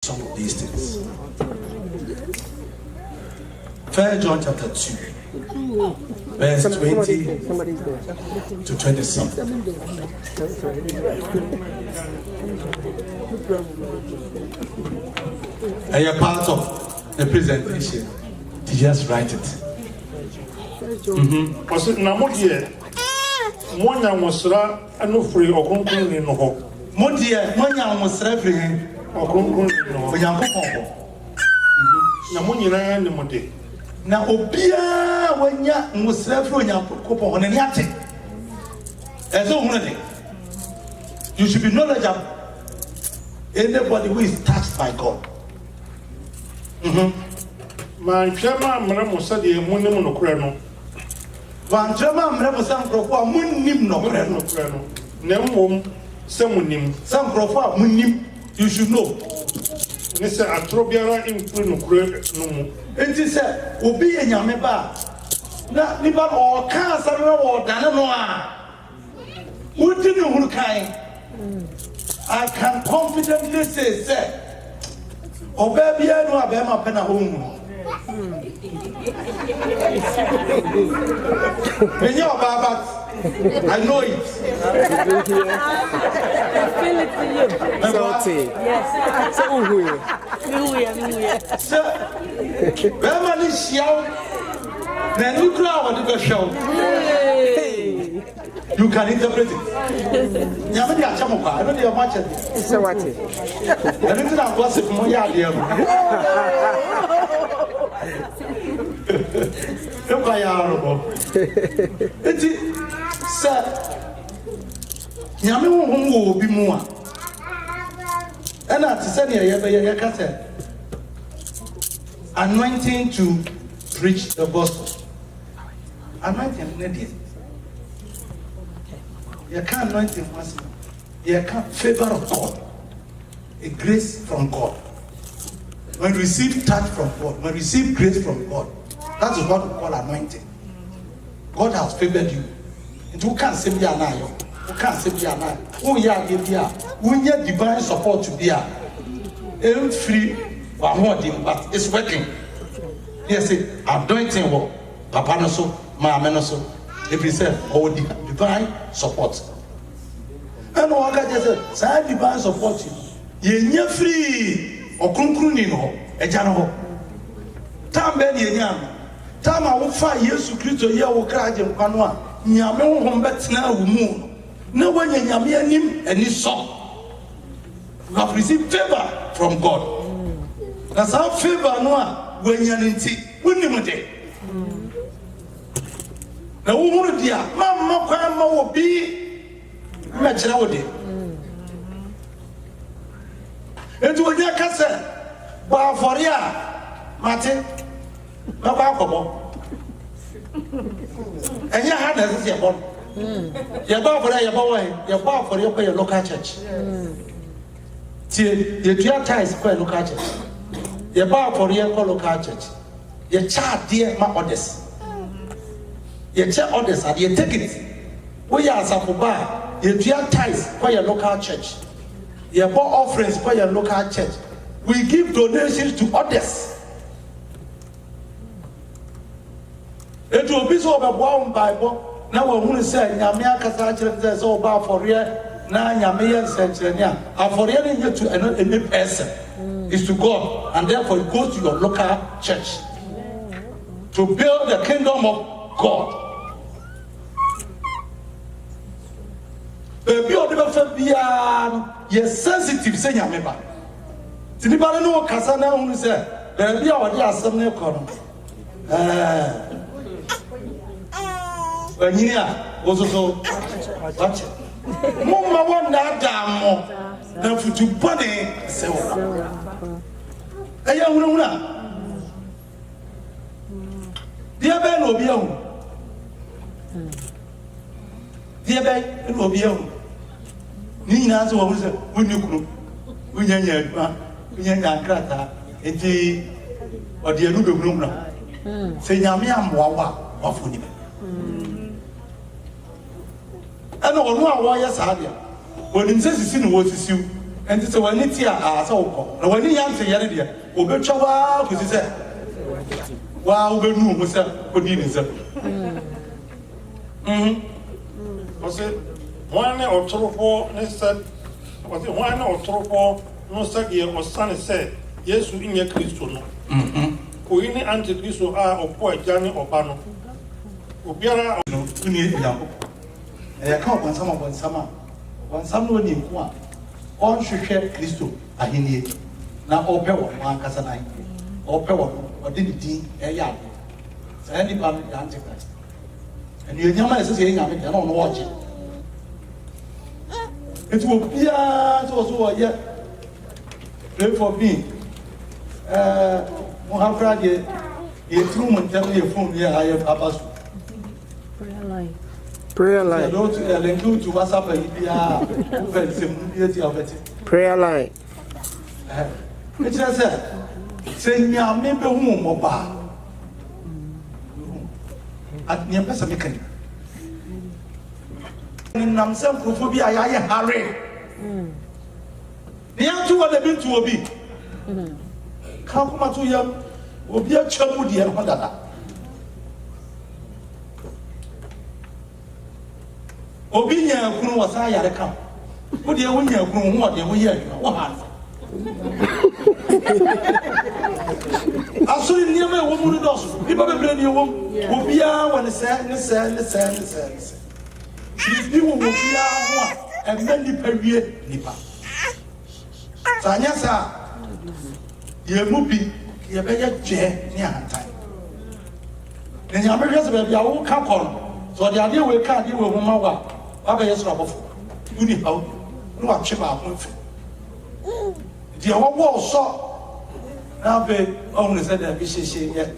some of these things. 1 John chapter 2, verse 20 to 26. And you're part of the presentation to just write it. Monya musra anu free okonkun ni no ho. Modia monya musra free okonkun ni no ho. Onyankopon ho. Na monyina ni mode. Na obia wanya musra free onyankopon ho ne ate. Ezo hunu de. You should be knowledgeable. Anybody who is touched by God. Man chama mra musa de munim no kura no. Van chama mra musa nkrofo a munnim no kura no. Na mmom se munim. Some nkrofo a munnim, you should know. Ne se atrobiara imfru no kura no mu. Enti se obi ye nyame ba na nipa o ka asare na wo dane no a wodi ne huru kan. I can confidently say Obebia no abema pena home. When you're Baba, I know it. I feel it to you. Yes. So, Bema is shout, then you crowd the show. You can interpret it. Yamani Achamoka, I don't know much. So what? I don't know what's it from my yard. Look, I are. It is, sir. Yamu will be more. And I said, anointing to preach the gospel. Anointing, you can't anoint him once. You can't favor of God. A grace from God. When you receive touch from God, when you receive grace from God, that is what we call anointing. God has favored you. And you can't say, you can't say, oh, yeah, we need divine support to be here. It's free, but it's working. Yes, anointing, Papa no so, Mama no so. If he said, oh, divine support. And what I just said, divine support you free or concluding ho, a general. Tam Ben Yan, Tam I will find years to create a year or crash and Panua, Yamon home bet now moon. No one Yamian him and his song. You have received favor from God. That's how favor no when you're in tea, when you day. Na wohunu dia mamma kwan ma wo bi me kire wo de etu onya kase ba afori a mate ba ba kobo enya ha na se ye bon ye ba afori ye ba wo ye ba afori ko ye local church tie ye tua ties ko local church ye ba afori ko local church ye cha de ma orders. You check orders and you take it. We are Sakuba, you do tithes for your local church. You bought offerings for your local church. We give donations to others. It will be so about one Bible. Now, when we say, Yamia says, oh, about for real, now Yamia says, for real, to any person is to God, and therefore it goes to your local church to build the kingdom of God. Baby, or never be yes sensitive, say Yameba. Tinibano no Casana who said, baby, or the assembly corner. When you was also watch it. Mumma one that damn than for two bunny. So, a young woman. Dear Ben will be on. Dear Ben will be on. Nina's always a winnuku, Winya, Krata, and the or the Aluga Brumna. Say Yamiam Wawa of Winnie. And all why yes, Adia. When in says the sin was you, And it's a one it's here, so no one answer Yanadia, Oberchawa, who said, wow, we knew what's up, what did it? Was it one or two said, was it one or two no said here or son said, yes, we in your Christo. We in Antichristo are or poor Johnny or Pano. Obiara, we need Yako. And I can't want someone when someone in one. On should share Christo, I need now all power, one Casanai, all power, or didn't tea a yard. So anybody, the Antichrist. And you know, as saying, I don't watch it. It will be also a year. Pray for me. Mohammed, you threw and tell me a phone here. I have Abbas. Prayer line. I don't link you to WhatsApp. Prayer line. It just say, me, I maybe home or bar. At near Pesamican. I'm some phobia, I hurry. Near to what they've been to a bit. Come to you, will be a chabudi and Honda. Obinia, who was I at a camp. Would you win your groom? What you hear? I saw you near my woman. People blame you. Obia, when the sand. You will be and many period Nipa. Sanyasa, you movie, you better chair near time. And the Americans will be our come on. So the idea we can't deal with Mama. Baba yes, Rob, you need help. No, I'm cheap out with the wall saw. Now, be only said that we see yet.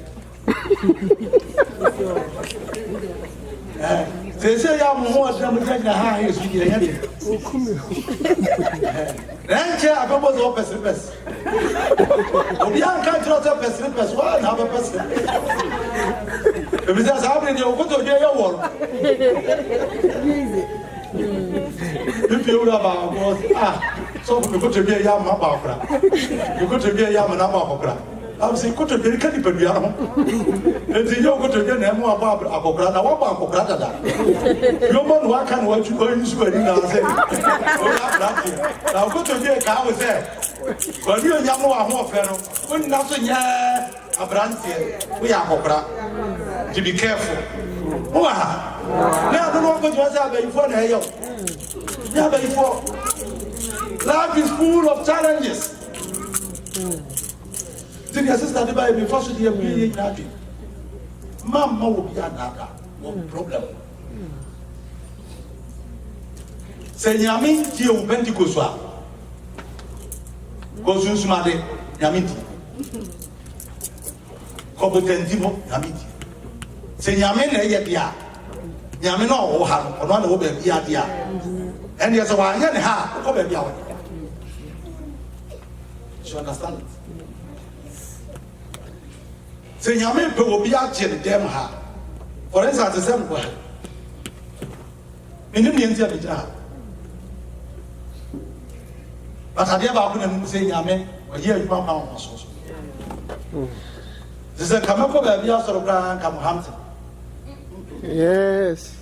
They say I'm more than the high is getting. Then, I was all best. We are can't trust a best one, have a person. If it's just happening, you'll go to your wall. If you about so we go to be a yam about you go to be a yam and about I was saying, go to be a candy, but we are home. And you go to get them about Apocrata, what about Apocrata? No one who can watch you going to sweating now. Now go to be a cow there. But you and Yamo are more fellow. When nothing, a branch, we are Apocra. To be careful. Now, I don't know what you are before the hell. Before. Life is full of challenges. The assistant by before she did be happy. Mamma will be another problem. Say, Yamin, you Pentecost. Go soon, Smade, Yamiti. Competentimo, Yamiti. Say, Yamin, Yabia. Yamino, or have one over Yadia. And there's a one and a half over Yahweh. You understand it? Say, Yamin will be out here, damn her. For instance, the same way. In the Indians, but I never couldn't say Yamin, or here you come out also. This is a Kamako baby, also of Grand Hampton. Yes.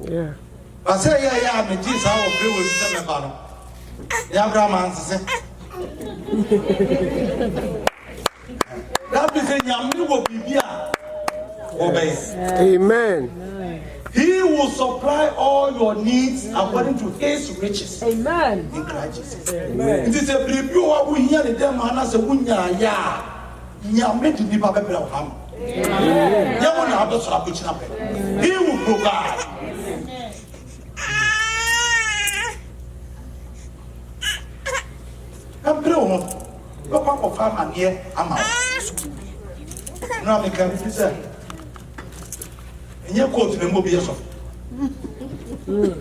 Yeah. I say, yeah, I'm this how we will send a battle. Yeah, grandma says, that is a Yamin will be here. Obey. Amen. He will supply all your needs according to his riches. Amen. In Christ Jesus. Amen. It is a review of we hear the damn man as a wunya ya. Yamin to be Babel of Ham. He will provide. I'm blue. Go back of farm and here. I'm out. Now, I can say, and you go to the movie.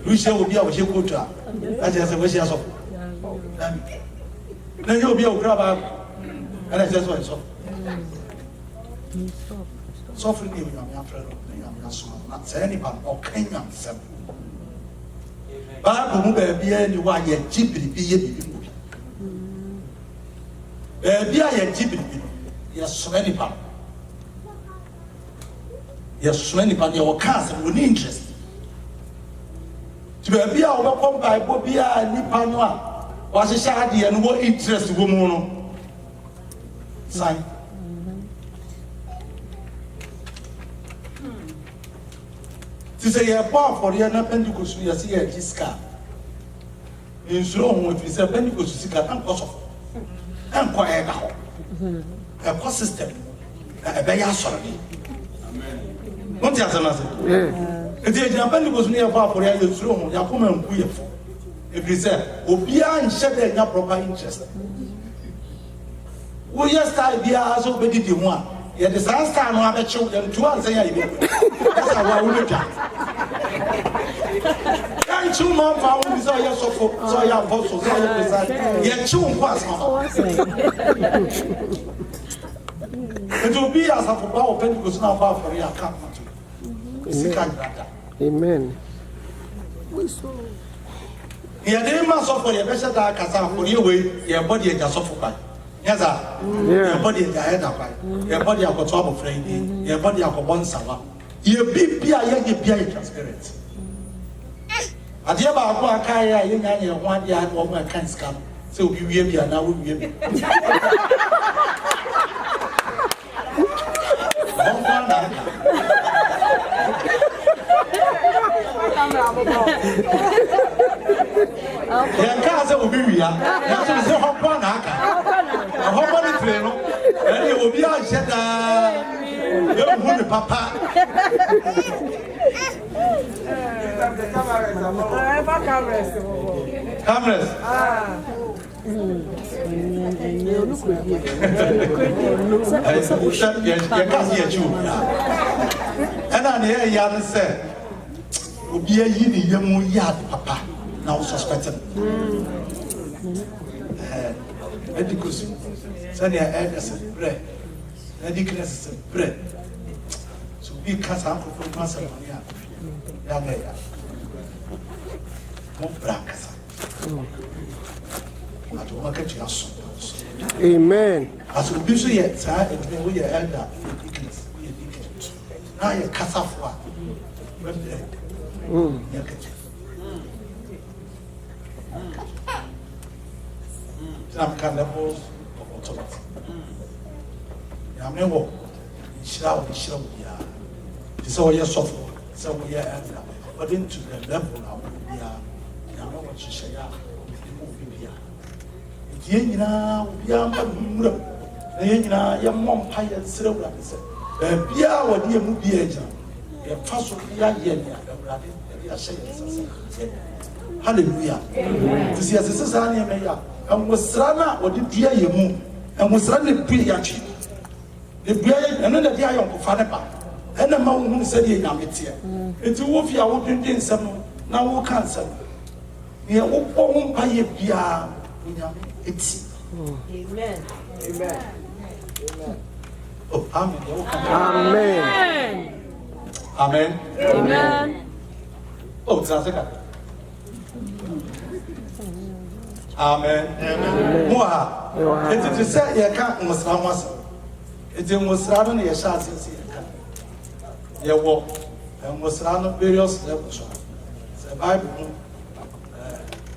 We shall be our Shikutra. I just wish us of. Then you'll be a grab up. And I just went so. Softly, I'm afraid of me. I'm not saying anybody or Kenyan. Bible mu baby any wa ye jibiri bi ye bibi mu. Baby a ye jibiri ye so nipa. Ye so nipa ye wo cancer wo ni interest. Ti baby a wo come Bible bi a nipa no a wa se sha ade no wo interest wo mu no. Sign. Ti say ye pa for ye na Pentecost ye say ye diska. Insuro ho fi say Pentecost sika an koso. An ko e ga ho. E system. E be ya soro ni. Amen. What you say? Eti e jam Pentecost ni ye pa for ye insuro ho ya ko ma nku ye fo. E fi say obi a nhye de nya proper interest. Wo ye style bia so be didi ho a ye de san star no abechew dem to an say ya ibe. That's how we do that. Can't you man for one is your so ya apostle so ya present. Ye chew pass ma. It will be as a for power Pentecost now for your account. Amen. Ye dey ma so for your best that kasa for your way your body e just for by. Yes sir. Your body e head up by. Your body akoto abo friend. Your body akobon sawa. Ye bibia ye transparent. Ade ba ko aka ya ye nya ye ho ade a wo ma kan scam. Se obi wie bia na wo wie bi. Ya ka se obi wi ya. Na so se ho kwa na aka. Ho kwa ni tre no. E obi a hye da. Ye hu ni papa. Cameras. And I hear Yan say, "Obi a yi ni yemu yad papa now suspected." Edicus, Sanya Edison, bread, Edicus, bread. So be cast out from Macedonia. Amen. As we do yet, sir, and we are elder. Now you cast off one. Some kind of levels of authority. Yamewo, Shroud, so you're soft, so we are elder. According to the level of we are, what you say, Yena, we are Yena, your mom pie and silver. Bia, what dear movie agent, a first of the year, hallelujah. To see as a son, and was Rana or did dear you move, and was running pretty actually. The bear, another day on Fanapa. And the man who said, it's a wolf, I won't do some now cancer. Near won't buy a beer. It's Amen. Amen. oh, amen. Amen. Amen. Amen. Oh, it's a second. Amen. Amen. Moha. It is said, you can't must not once. It was rather a shot. You walk and was rather various levels. The Bible,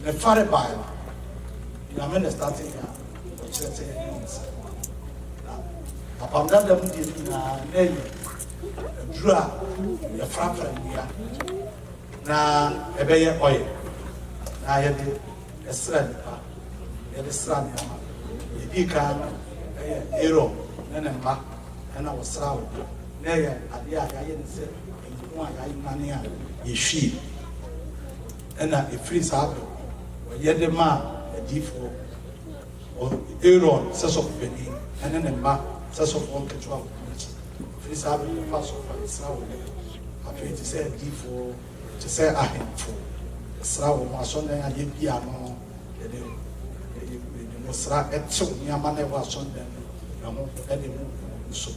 the Father Bible. I mean, starting here, which is upon that, them name, draw your front here. Now, a bay oil. I had a strand, a strand, a decan, a hero, and a mark, and I was surrounded. There, at the I said, money, a sheep, and a freeze up, yet the man. D4 or Aaron, says of Penny, and then a map, says of one control. Please have the pass of Israel. I pray to say D4 to say I am for Israel, my son, and I did piano. The Mosra at so near Mane was on them. I won't any move so.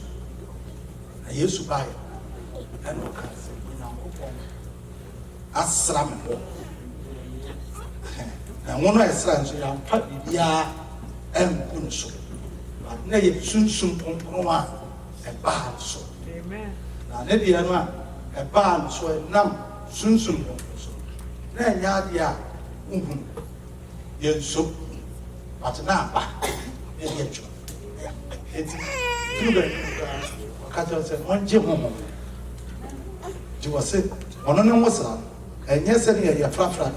I used to buy and look at Asram. And one is so you are probably and so. But nay, soon a bar so. Amen. Now, maybe a barn so a numb soon so. Then ya, yes, so. But now, it's Cattle said, one Jim. You were said, one of them was and yes, and you're flat.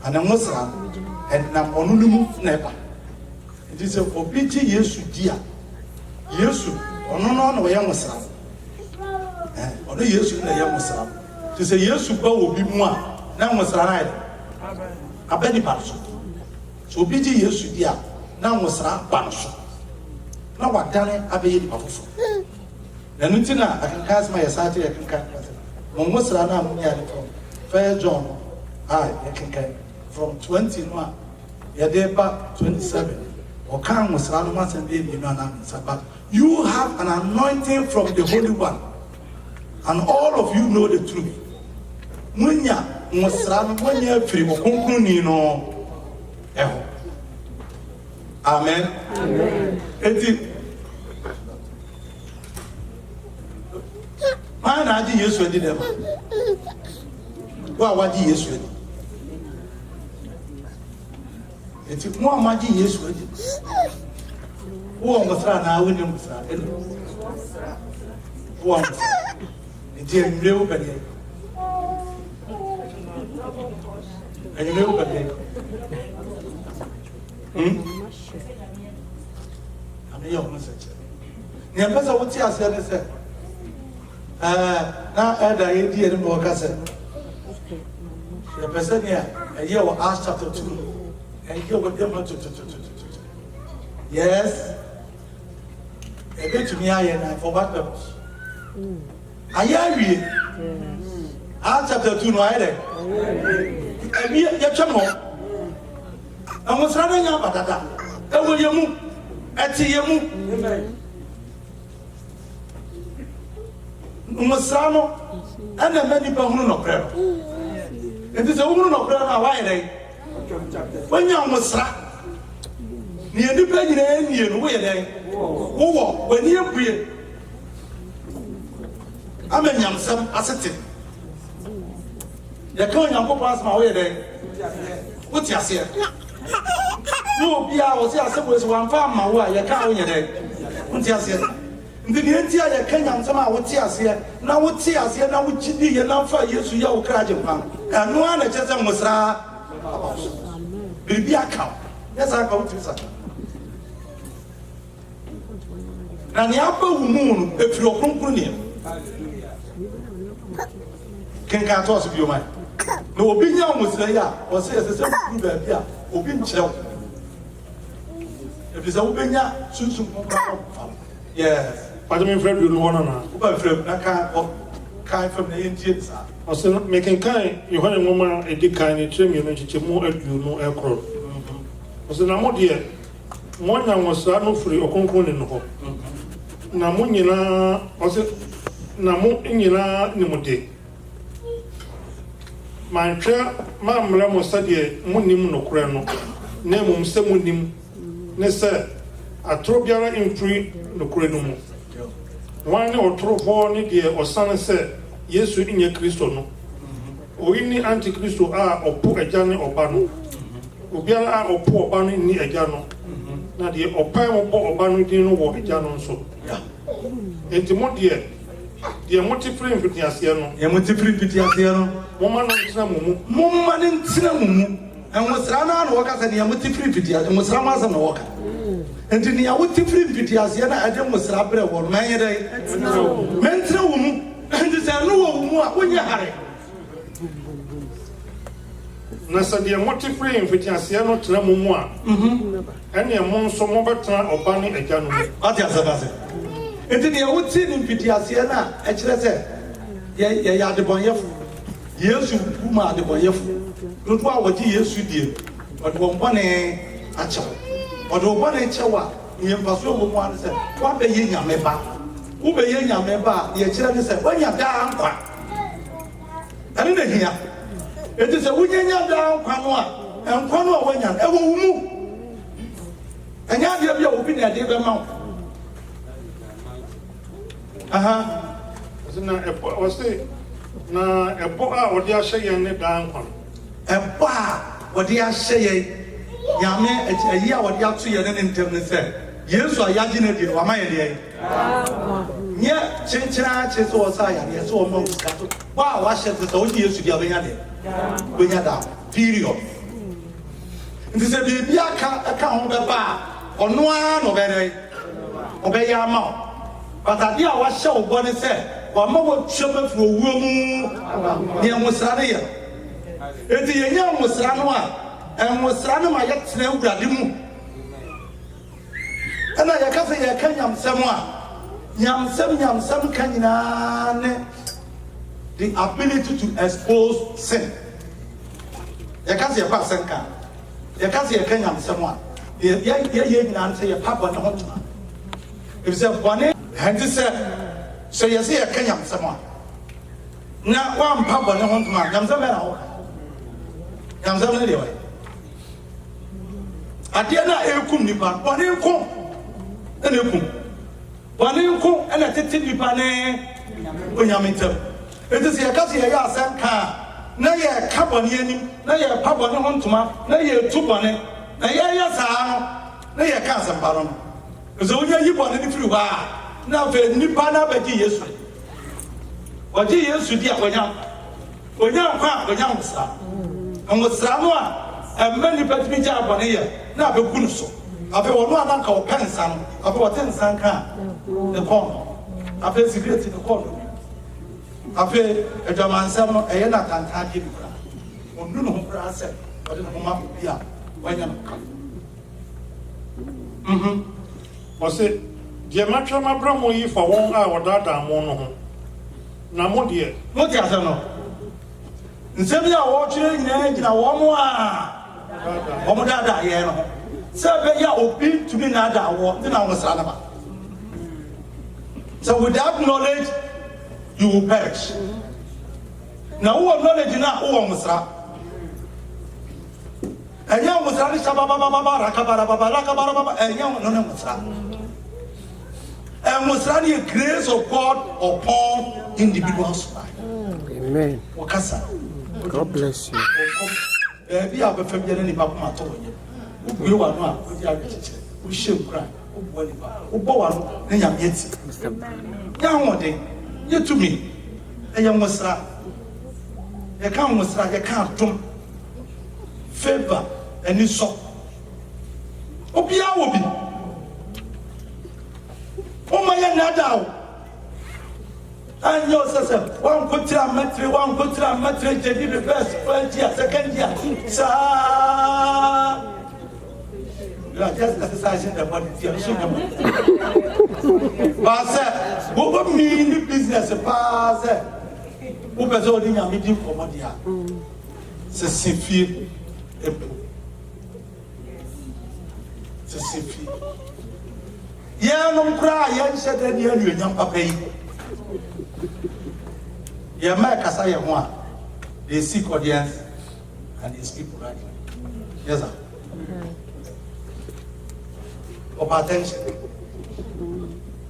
And I'm was and I'm on never. It is a obiti yes, dear. Yes, or no, young was or the yes, the young was to say yes, you go will be more. Now was right. A penny parcel. So obiti yes, dear. Now was a parcel. Now what done it, I be powerful. The Nutina, I can cast my society, I can cast. Momosrana, from Fair John, I can from 21, Yadepa 27, or Kang was Ranamas and baby, but you have an anointing from the Holy One, and all of you know the truth. Munya, Mosran, 1 year free, Kunkunino, Eho. Amen. Amen. Man, I did yes, we did them. What did yes, we did? It's more magic, yes, we did. Who was trying now when you was trying? Who was it? It's real, but and you know, but I'm a young message. Never saw what you said. Now, I did in Bocassa. The person here, a year of Acts chapter 2, and you were able to. Yes, a bit to me, I for what purpose? I hear you. Acts chapter 2, no, I did. I mean, your chamo. I was running up at that. How will you move? At you move. Musano, and the many people who know prayer. It is a woman of prayer. Why when you are Musra, near the penny, you know, when you breathe, I'm a young son, as it. You're going to pass my way there. What's your say? No, be I was here, one farm, my way, you're coming there. What's your say? The entire Kenyan sama would tears here, now would tears here, now would be enough for you to your Krajan. And no one just a Musra. Be a cow. Yes, I go to such. And the upper moon, if you're concluding, can can't toss you mind. No opinion was there, or says the same group, open child. If it's open, soon. Yes. But I mean, Fred, you know, one I can't from the Indians. I said, making kind, you had a woman, a dick kind, a trim, you know, you know, aircraft. I said, I'm not here. One was no free or concluding in the hall. Namunina, I said, Namu in Yela Nimude. My chair, Mam Ramo study, Munim no crano, Nemum Semunim, Nessa, a trobiara in free no crenum. One or two for Nidia or Son said, yes, in your Christo. Or in the Antichristo are or poor a journey or bano. Ubiala or poor banning ni a jano. Nadia or Pam or banning dino or a jano so. And the more dear, the multi-frame with Yasiano, a multi-frame with Yasiano, woman in Sinamu, woman in Sinamu, and was Rana workers and the multi-frame with Yas and was Ramas and Walker. And in the multi-frame with Yasiana, I don't was Rabra or Mayday. Mental woman, and there's a no woman when you hurry. Nasa the multi-frame with Yasiano Tramumua, and your monster Mobata or Banning a Janu. And then you would see in Pitiasiana, actually said, yeah, the boy, yes, you Puma, the boy, don't know what he is with you, but one a child, but one a child, you impossible one said, what be in your member? Who be in your member? The children said, when you're down, I didn't hear. It is a winning down, nkwa no wanya e wo mu anya dia bia obi na de be ma aha na o se na ebo a odi ahye yen ne dan kwa ebo a odi ahye yen nyame ayi a odi ato yen ne ntem ne se Yesu ayaji na di wa ma ye de nye chenchira che so sa ya ye so mo ka to wa wa hye se so di Yesu dia benya de benya da period nti se bi aka ho be ba ono a no be re obe ya ma but ade a wa hye obo ne se wa ma wo twema fu owuo mu ne musra ne ye enti ye nya musra no a musra no ma ye tena urade mu ana ya kafa ya kan yamsam a nyamsam kan nyina ne the ability to expose sin ya kafa ya pa sin ka ya kafa ya kan yamsam a ya nyina se ya pa bone ho tuma if say bone hanti se ya se ya kan yamsam a na wa mpa bone ho tuma nyamsam na ho nyamsam ne de wa ade na ekum nipa bone ko ene kum bone ko ene tete nipa ne onyamintem enti se ya kafa ya asan ka na ye ka bone ani na ye pa bone ho ntoma na ye tu bone na ye ya saa no na ye ka asan ba no so onya yi bone ni firi wa na fe nipa na ba ji Yesu oji Yesu di akonya onya musa amusra no a emma nipa timi ja bone ye na be kunu so abe wono adanka o pensa no abe o tensa ka the corn abe secret the corn abe edwamansam no eye na tanta bi kura onu no kura se o de no ma bia wanya no ka o se die matwa mabra mo yi fa won a wodada mo no ho na mo de mo ti asa no nsem ya wo twere nyina wo mo a wo mo dada ye no se be ya obi to be na da wo na wo sra na ba. So without knowledge you will perish. Now who knowledge na who musra enya musra ni shababa baba rakabara enya no musra and musra the grace of God upon individuals life. Amen. Wakasa God bless you. Be a family ni ba kuma to onye we wa no a we dia cheche we shame cry we bo ni ba we bo wa no na nyam yeti ya hode yetumi enya musra ye kan musra ye kan tom favor any so obia wo bi o ma ye na dawo anyo sese wan kotira metre jadi the first year second year sa la just exercising the body fear she come ba se wo mean business pa se wo pese odi nya me di komodia se sifie epo se sifie ya no kra ya nshede ni anu enyam papa yi ya ma kasa ye ho a they seek audience and they speak right. Yes sir. Of attention.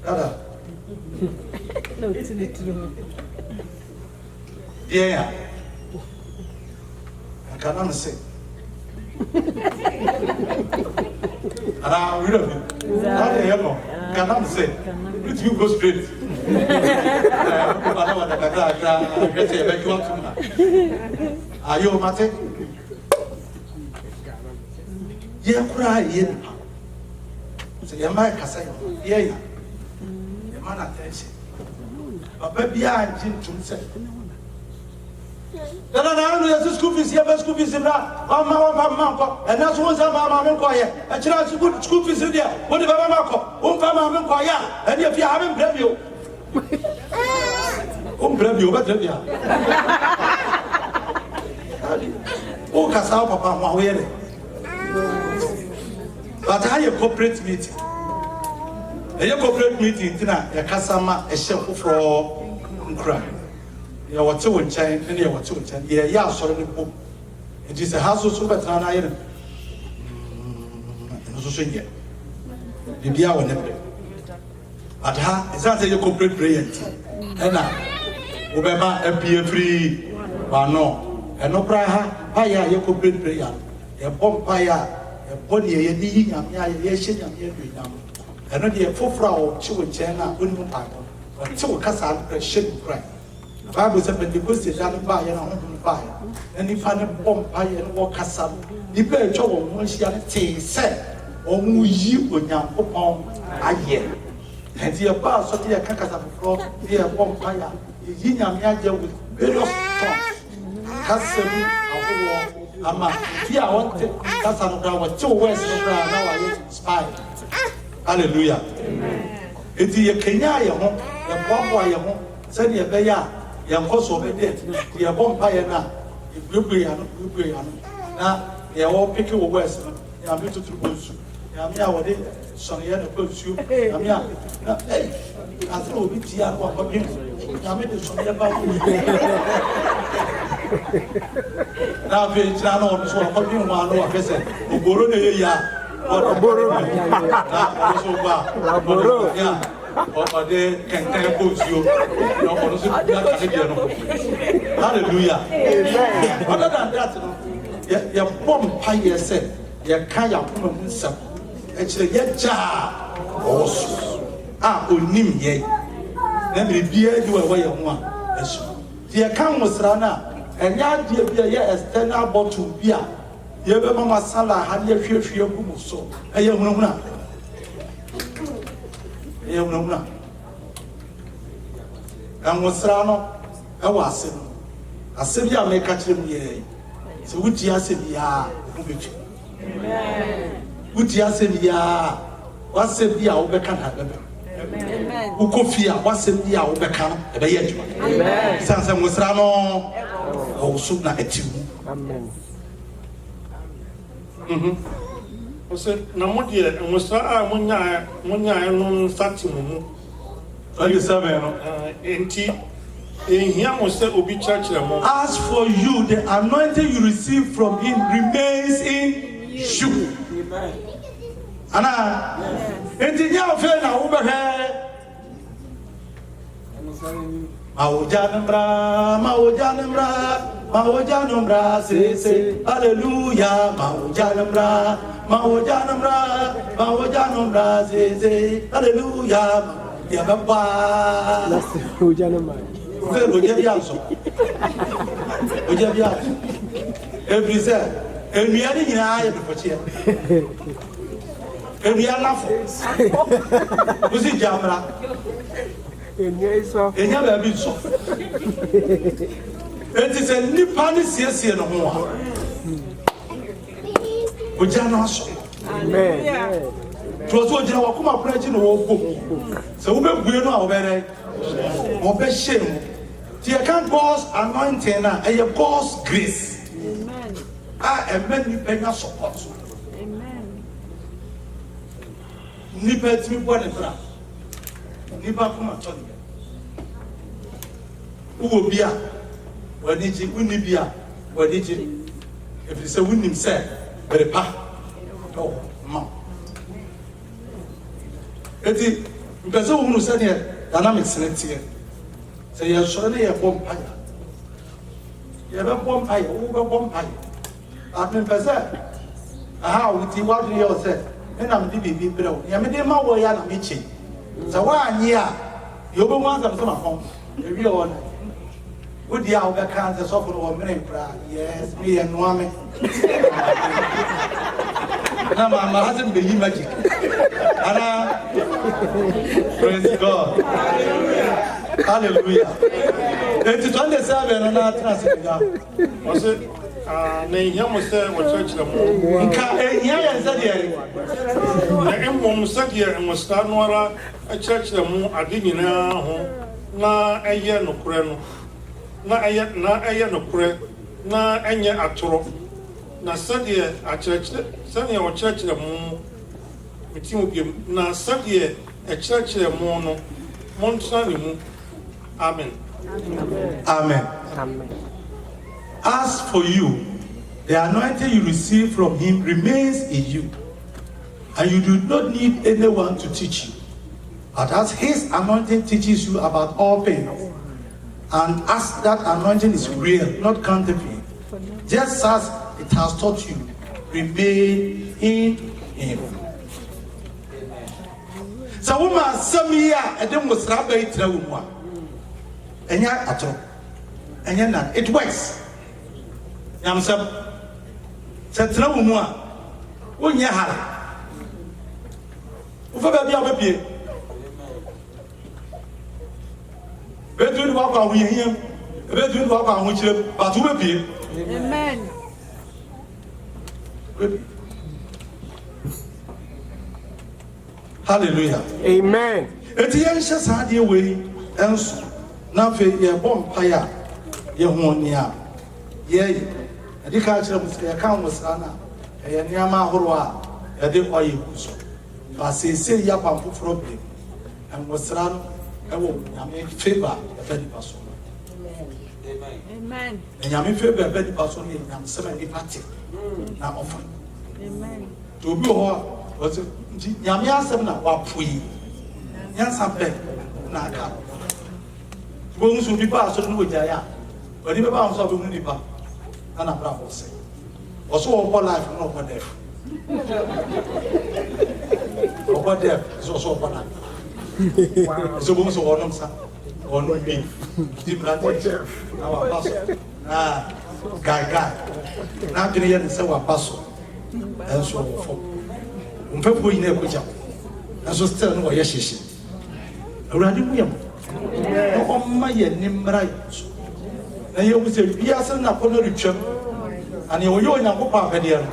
Dada. No, it's true. Yeah. I cannot say. We don't know. Cannot say. It will go straight. Are you mate? Yeah, cry, yeah. So, your man can say, yeah, your man attention. But baby, I didn't say. Then I know there's a school fees here, school fees in that. Mama, and that's one time I'm quiet. A chance to put school fees in there. What if I'm a quiet? And if you haven't blame you, blame you, but yeah. Oh, Casal Papa, where? But I have a corporate meeting. A corporate meeting, a Casama, a chef for cry. You are 2 in China, and you are 2 in China. Yeah, sorry, It is a house so better than I am. No, so yet. Maybe I will never. But ha, it's not a corporate prayer. And now, Obama appear free, but no, and no prayer, higher, your corporate prayer. A bompire, a body, a knee, and yashin, and yam. And not the 4 flower, 2 china, wooden pipe, or 2 cassa, a ship cry. Bible said, when the goods is done by an open fire, and if I bomb pie and walk a son, the bear trouble once you said, or you would now upon a year. And the above, so dear Cacasa before, dear bomb fire, the Yinam Yaja with various tongues. Cassabi, a war, dear, I want to Cassandra with 2 words of brown, now I get inspired. Hallelujah. It's the Kenya, the bomb, said the Beya. Young Cosso dead, the Bompire now, now they are all picking over West. They are to Boots. Yamia, what they Sonia puts you. Yamia, hey, I throw it here. What you made the Sonia about now, it's not on so what you want to visit. Borone, yeah, what a Borone, yeah. Or they can put you. Hallelujah. Other than that, your bomb pie said, your kaya woman, actually, your jar also. Ah, unim ye. Let me be you away of one. The account was rana, and yard dear external bottle beer. You ever mamma sala had your fear of so. I am no. And was Rano, I was him. A Sylvia may catch him ye. So would you say, ya, would you say, ya, what's the Bia Obecan have? Ukofia, what's the Bia Obecan, a bayet. Sansa was Rano, oh, soon at you. Amen. Na modie musa a munya no satimu 27 enti ehia musa obi church mo. As for you, the anointing you receive from him remains in you. Amen. Anna, enti nya fe na wo behwe Maojanumra, say, hallelujah, Maojanumra, say, hallelujah, Yababa. That's Ujanama. Every say, and we are in eye for cheer. And we are laughing. Was it Jamra? And never been so. It is a Nippon CSC no more. Ujanoso. Amen. It was what you are preaching or book. So we know very or be shame. The account God's anointing and God's grace. Amen. I am many penny support. Amen. Nippet me one and Nipa kuma toni. Uwo bia, waniji unibia, waniji. If you say winim say, berepa. Oh, ma. Eti, mpese unu say ne dynamics netie. Say you sure na ye bomb pie. Ye be bomb pie, wo be bomb pie. At mpese, aha, uti what you say. Me na me di bibi brɛ. Ya me de ma wo ya na me chi. So why near you be one of some home? The real one. Would you have a cancer suffer or many cry? Yes, me and woman. Now, my husband believe magic. Praise God. Hallelujah. It's 27 and not translated. Was it? Na mo se wo church na mo. Nka ehia ya nsadie. Na emo musadie mo sta no ara church na mo ade nyina ho na eye nokure no. Na eye nokure na enye atoro. Na sadie a church sane wo church na mo metimu biem na sadie a church na mo no montra ni mu. Amen. Amen. Amen. As for you, The anointing you receive from him remains in you, and you do not need anyone to teach you. But as his anointing teaches you about all things, and as that anointing is real, not counterfeit, just as it has taught you, remain in him. So woman samia edem was rabbi trawumwa. Enya atro. Enya na it works. Yam sab trawumwa. Wonya hala. Ufa ba bia obepie. Bedu ni wa kwa huyehiem. Bedu ni wa kwa huchire, but obepie. Amen. Hallelujah. Amen. Eti yen hye saade we enso na fe ye bom paya ye honia ye edi ka kire mu se ye kan wosra na ye niama ahoro a ye de oye kuso ba se ya pa foforo bi en wosra no e wo nyame favor e be di paso. Amen. Nyame favor e be di paso ni nyame se ni party na offer. Amen. To bi ho was nyame asem na wapui nyansa pe na aka bo nso bi ba so no wagya ya odi be ba so be mu nipa na bra ho se oso wo life no ko death ko death so ko na so bo nso wonom sa wonom bi di bra death na wa paso na guy na kini ye se wa paso enso wo fo umpepo ine kuja aso still no ye hyehyɛ awurade mu yam no omma ye nimra yeso na ye mu se bia se na kono retwam ani wo ye onyankopɔ apɛdeɛ no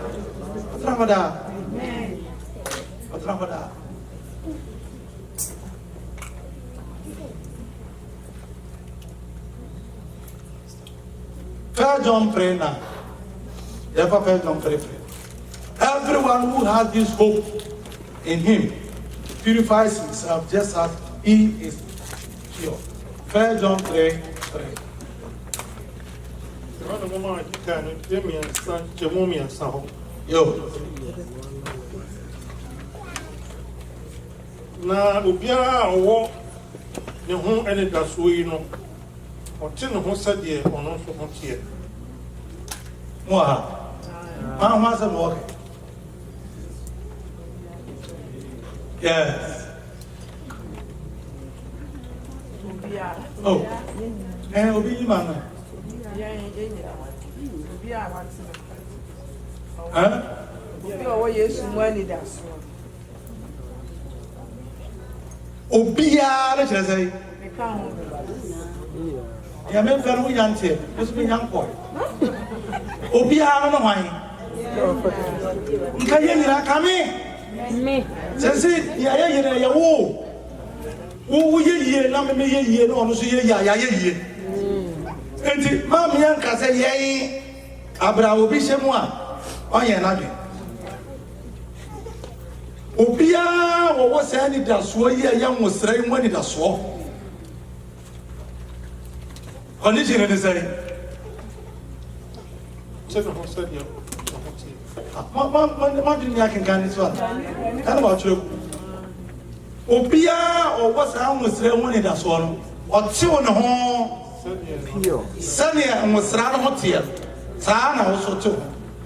atramada atramada First John pray now. Therefore, First John pray. Everyone who has this hope in him purifies himself just as he is pure. 1 John 3:3. Yo. Na obiara owo ne ho ene daso yi no ote ne ho sade ono so ho tie Moa. Ma se mo. Yes. Oh. Obi ni man. Huh? Obia na chere say. Ya men fer hu yante, eso be yanko. Obia no hwan. Nka ye nyira kame. Me. Sese ya ye ya wo. Wo ye na me ye no no so ye ya ye. Enti ma me yanka say ye abra obi hyemu a onye na dwe. Obia wo say ni daso ye ya nwosra mu ni daso. Condition is say no ho sade ma dunia kenkan this one kana ba chiro obia o wasa nwosra mu ni daso no o te wo ne ho sane nwosra no ho te saa na wo so te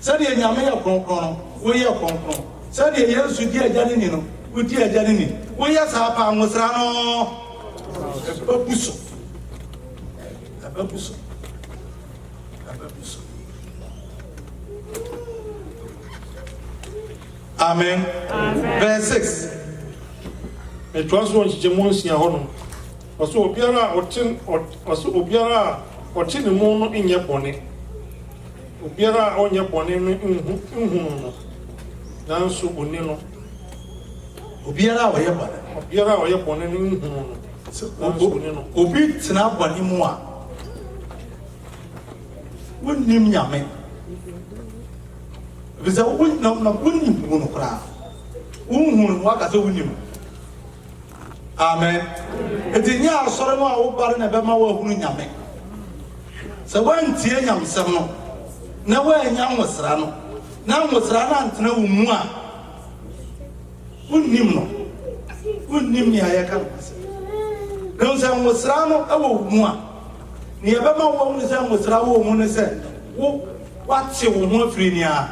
sane nyame ya kronkron no wo ye kronkron sane yesu di ajane ni no wo di ajane ni wo ye saa pa nwosra no abuso Amen. Verse 6. It was one Jemonsia Honor. Also, Obiara or tin mono in your bonnet. Obiara on your bonnet, Nansu Bonino. Obiara wa yeba. Obiara or your bonnet, Obi tina bani mua. Wunnim nyame. Biza wun na wunnim wono kra. Wunhun waka se wunnim. Amen. Etinya asore no a wo bare na be ma wa hunu nyame. Se wantie nyamsem no na wanya nwosra no na nwosra na antena wo mu a unnim no unnim ni ayaka no no se nwosra no e wo mu a ni e be ma wo mu se nwosra wo mu ne se wo wate wo ho afiri ni a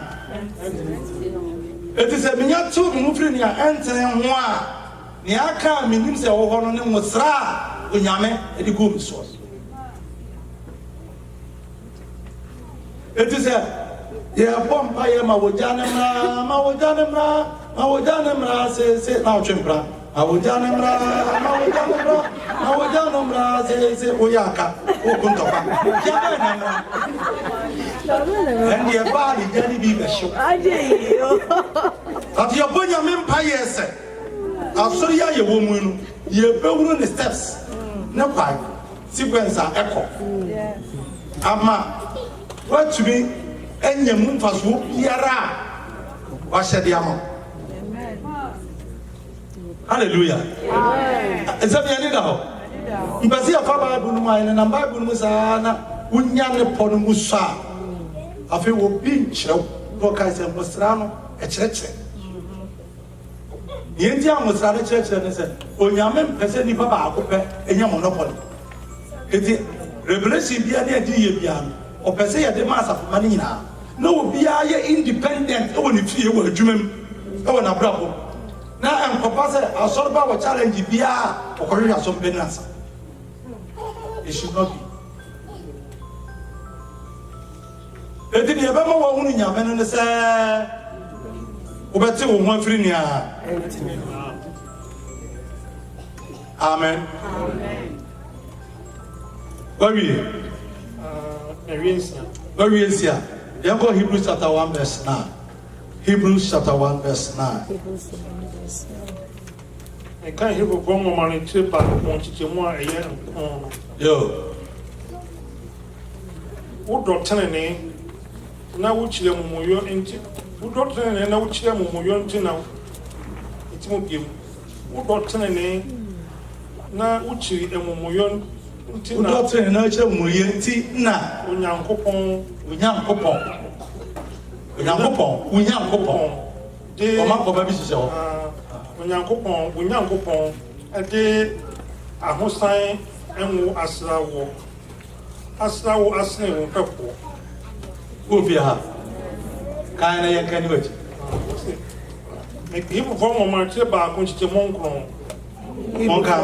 eti se minya tu wo afiri ni a entene ho a ni aka minim se wo ho no ne nwosra onyame e di go mi so eti se ye bomba ye ma wojane mra se na otwempra awojane mra se oyaka okuntopa ya ba na mra and ye ba ni jani bi be sho Aje yo. ati ye bonya mempa ye se asori ya ye wo mu nu ye bewuru the steps na kwai sequence a echo ama what to be enye mu mfaso biara wa hyede amo. Hallelujah. Is that the end? Mbasi afa Bible no mai na Bible no sa na unya ne pono musa afi wo bi nkyerɛw do ka se mosra no ɛkyerɛkyerɛ yɛnti a mosra no kyerɛkyerɛ ne sɛ onyame mpɛsɛ nipa ba akopɛ enya monopoly eti revelation bia ne adi yɛ bia no ɔpɛsɛ yɛ de ma asafo ma ne nyinaa na obi a yɛ independent ɛwɔ ne fie wɔ adwuma mu ɛwɔ na brabo na enkopa se asorba wo challenge bia okohwe asom benasa it should not be eti ne ba ma wo hunu nyame no ne se obete wo ho afiri ni a amen baby Ewiesia yango Hebrews chapter 1 verse 9 Hebrews chapter 1 verse 9 I can't hear what one woman to back on to more a year. yo What doctor name? Now, which the Muyo into what doctor and now which the Muyo into now? It won't give. What doctor name? Now, which the Muyo into now? Doctor na che mu yenti na Unyankopon de o ma ko ba bi sise o Unyankopon ade ahosan enwo asrawo asne wo pepo o bi ha kan na ye kan ni wachi me people from mo marche ba ko nchite monkron monka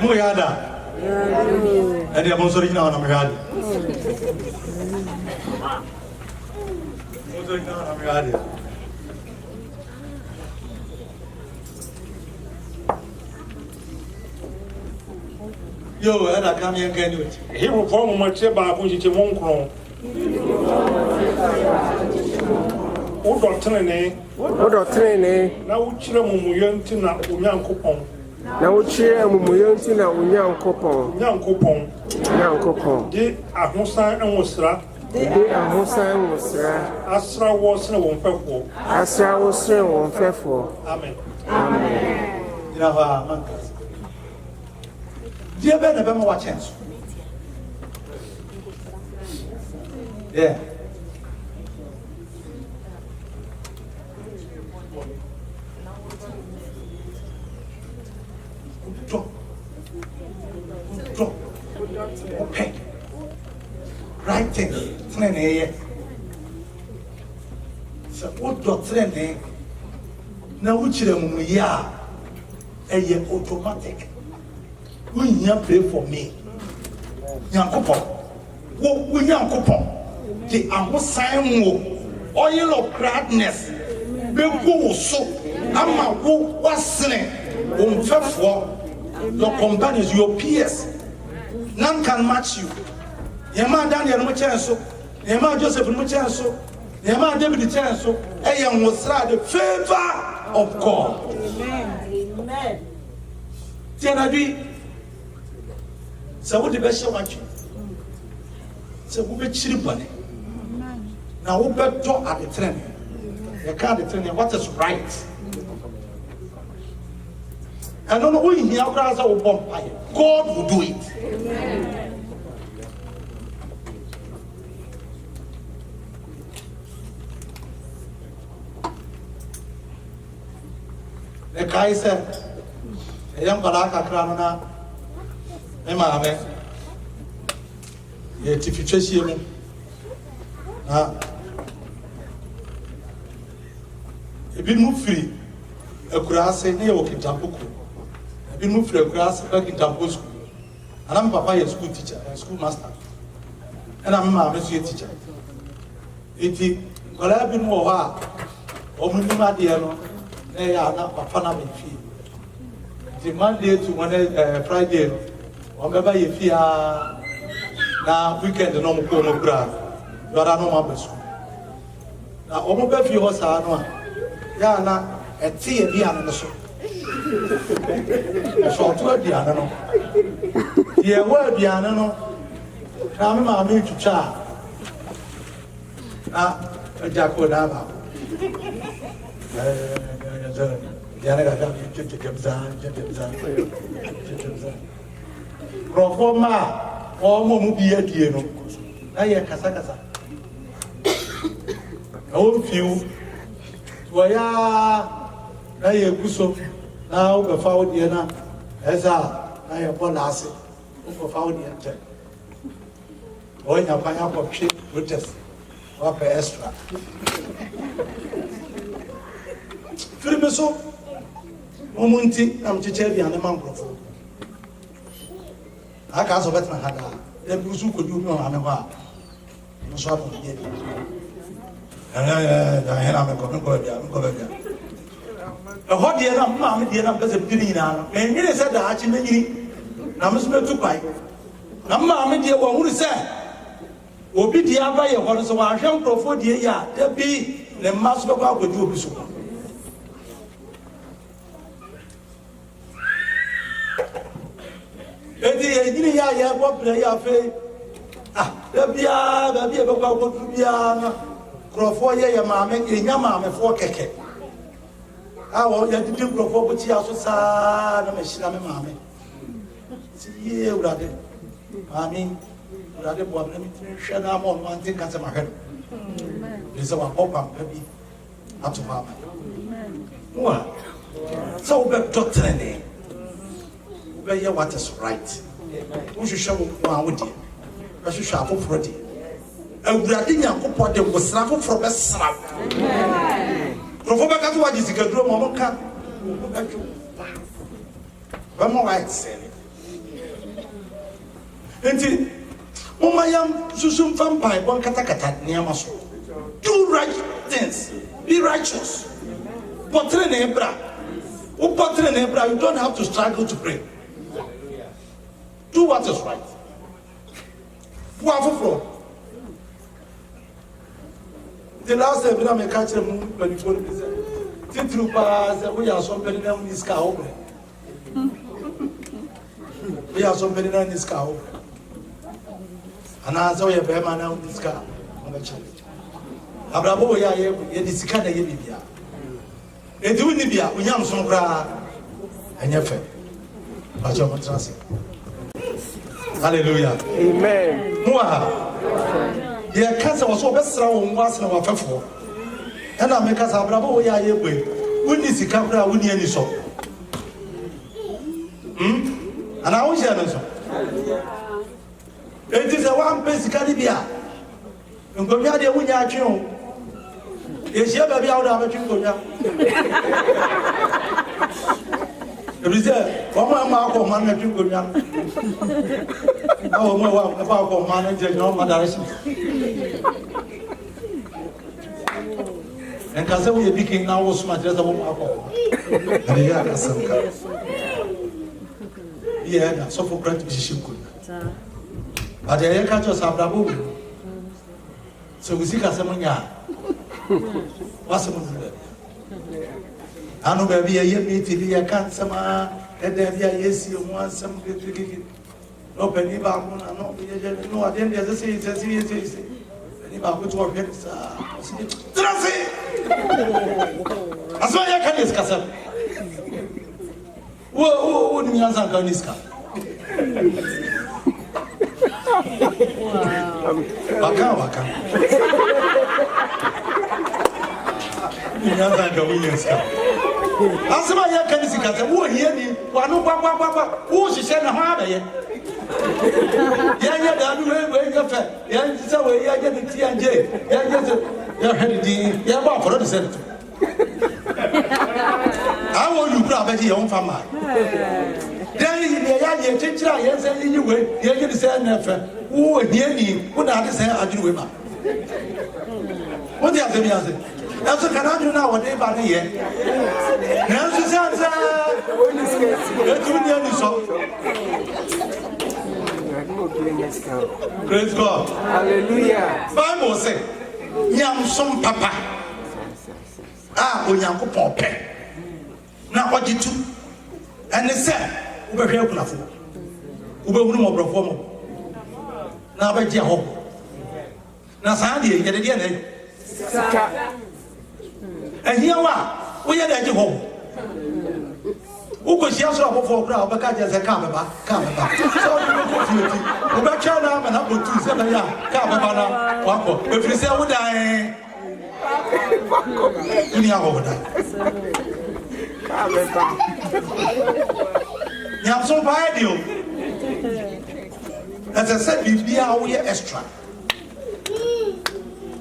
mo ya da ade mo so rina na me ya da mo so rina na me ya da yo era kan ye kan ni wachi people from mo marche ba ko nchite monkron o doctor ne Odo trene na wo kire mumuyo nti na Onyankopon na wochire amumuyo nti na Onyankopon de ahosan enwosra de ahosan wosra asra wo sene wo mfefo asra wosre won fefo. amen ina va mankas die be na be ma wa chance yeah okay right thing trene so what do trene na wuchire mu ya eye automatic when you pray for me Yankopon wo Yankopon the ahosan wo oil of gladness be go so ama wo wasene umfefo your companions your peers none can match you yema Daniel mo chenso yema Joseph mo chenso yema David chenso eye nwosra the favor of God. Amen. Tianadi so wo de be hye wachi so wo be chiri bone na wo be do at the train you can't train what is right. I don't know who in here God will do it. Amen. The guy said, a young Balaka Kramana, Emma, yet if you chase him, a bit more free, a grass and near walking Tampuku, a bit more free, a grass back in Tampu school. And I'm Papa, a school teacher, a schoolmaster, and I'm a monsieur teacher. It well, I've been more Omnima Diano, they are not Papa fee. The Monday to Friday, whenever you fear now, weekend, no more ground, but I know my school. Now, almost if you was a Yana, a tea and Diana. So, to a Diana. The word Diana, now I'm going to chat. A Jacko Dava. Profoma, or Momubi, you know. I am Casacasa. I won't feel. Waya, I am Guso. Now, the foul Diana, as I am one asset, who found the intent. When you find out what shit with us, what extra. Filibeso, Omunti, I'm Chichevi and the mangrove. I can't so better than that. The Busu could do no animal. No swap of it. And I'm going to go there. A hot dear, mamma, dear, I'm just a pinina. And you said that I made Namusme to buy. Mamma, dear, what would say? Obi the Abba, what is our young profile, dear, there be the master of with you. Ya what play a fay? Ah, there be a go to be a Crawford, ya mamma, in your mamma for keke. I want you to do Crawford, but she also saw the machine, mamma. See, brother. I mean, brother, what let me share them on one thing that's my head. This is our hope and baby up to Mama. What? So, we're doctrine. We hear what is right. We should show one with you. I should show for it. And we are thinking of what they was travel from a slap. Professor, what is it? Go to Momoka. One more right, say. Enti Momayam Susum Vampire, one katakata, Niamaso. Do right things, be righteous. Potre Nebra, you don't have to struggle to pray. Do what is right. The last time I catch a moon, but before the through pass, we are somebody down this cow. We are somebody down this cow. And I saw a bear man out this car on the church. Abrabo, ya, this kind of Libya. They do Libya, we have some bra and your friend. But you're not trusting. Hallelujah. Amen. The cancer was so best around once in our faithful. And I make us a bravo, ya, we need to come down with any so. And I was here. It is a one basic Caribbean. And go down there with your children. It's your baby out of a chingo. The reserve, one mark of man, a chingo. Oh, my wife, of manager, no direction. And because we are picking now was my just a woman. And he had some car. He had so for great position. But the air catchers have double. So we see Casamania. What's the matter? I know baby, a year meeting, I can't some, and then yes, you want some good. No penny back, no, I didn't just say it's as easy as penny back to our heads. As well, I can discuss it. Who wouldn't you answer Ganiska? Waka. You know that the Williams. Asema ya kan sika se wo hie ni wa no kwa wo hihye na ho abaye ya da du we ya fe ya se we ya je ti anje ya je se ya hedi ya ba for the set awo you bra ba ji ya on fama then ya ye chichira ya se yi we ya je se na fe wo hie ni wo na de se aduru we ma wo dia se mi ase Else can I do now what they buy here? Nancy says, praise God. Hallelujah. Bible say, Yam some papa. Unyanko Pope. Now what you do? And they said, Uber here, Uber Uno perform. Now by Jeho. Now Sandy, get it again. And here we are at home. Who was here for crowd, but I just come back. So you go back China and up to 7 years. Come back, if you say, would I? In your order. You have some video. As I said, be our extra.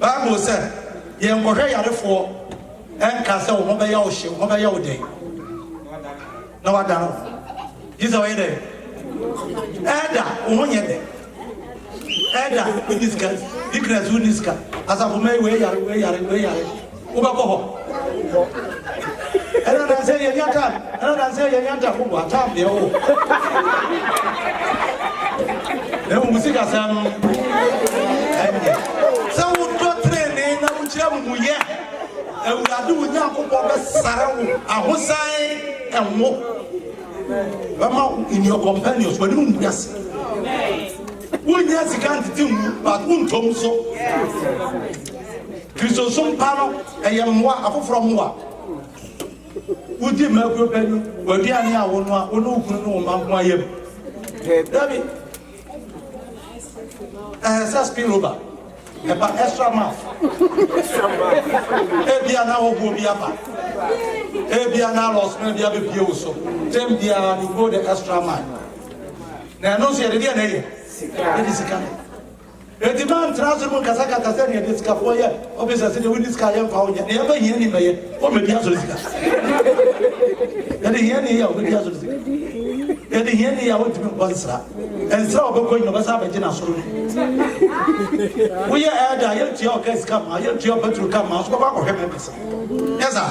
Bible said, you are going for. And Castle, Mobile Ship, Mobile Day. No, I don't know. He's away there. Ada, Umonyade. Ada, in this case, Dickness, who this guy. As a woman, way, Ubaco. And I say, Yaka, and I say, Yaka, who are time, the old. Then we see us. So, don't train in a much. And we are doing now for Sarah, a Hosai, and more. In your companions, when you yes. When yes, you can't do, but won't come so. Christosum Pano, a young moi from what? Would you make your penny? Well, the Ania will not know my yep. David, as a spillover. About extra mouth. Ebiana will be up. Ebiana lost maybe a bit also. Then you go the extra mile. Now, no, see, it is a kind. A demand transfer Kazaka Kazania, this Kapoya, obviously, with this Kayan Power, never hear him, or maybe as a and the Henny, I would be as a and the Henny, I would be Basra. And so, going to Basaba Jenna. We are at a young Tio case come, a young Tio to come, I'll go back or him. Yes, sir.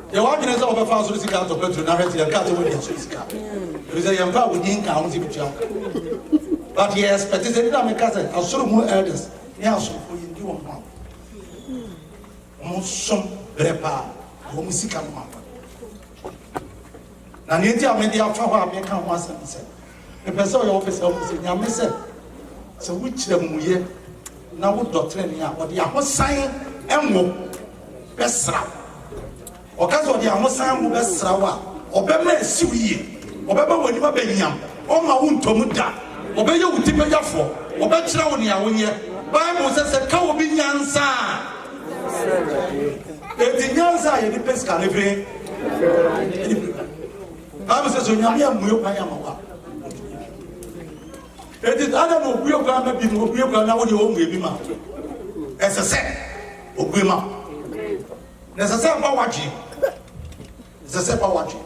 The ordinance of a fast to count of Petro, narrative, and cut away the car. There is a young power within county with you. But yes, but it's a damn cousin, I'll show more elders. Yes, for you do one. Almost some repa, homesick. Now, India made the alpha become once and said, the person officer said, Yamisa. So, which them we now would doctrine here, what the Amos sign and more best. Or cause what the Amos sign will best rawa, or Bema Sui, or Beba when you are Benyam, or my own Tomuta, or Beya would tip a for, or Betraonia when you Bible says a cow be Yansa. The Yansa, the Pesca, every. Bible says, when you are Muyama. It is other no real grammar being real grammar, what you own will be mounted. As I said, Obima. There's a set about watching. There's a set about watching.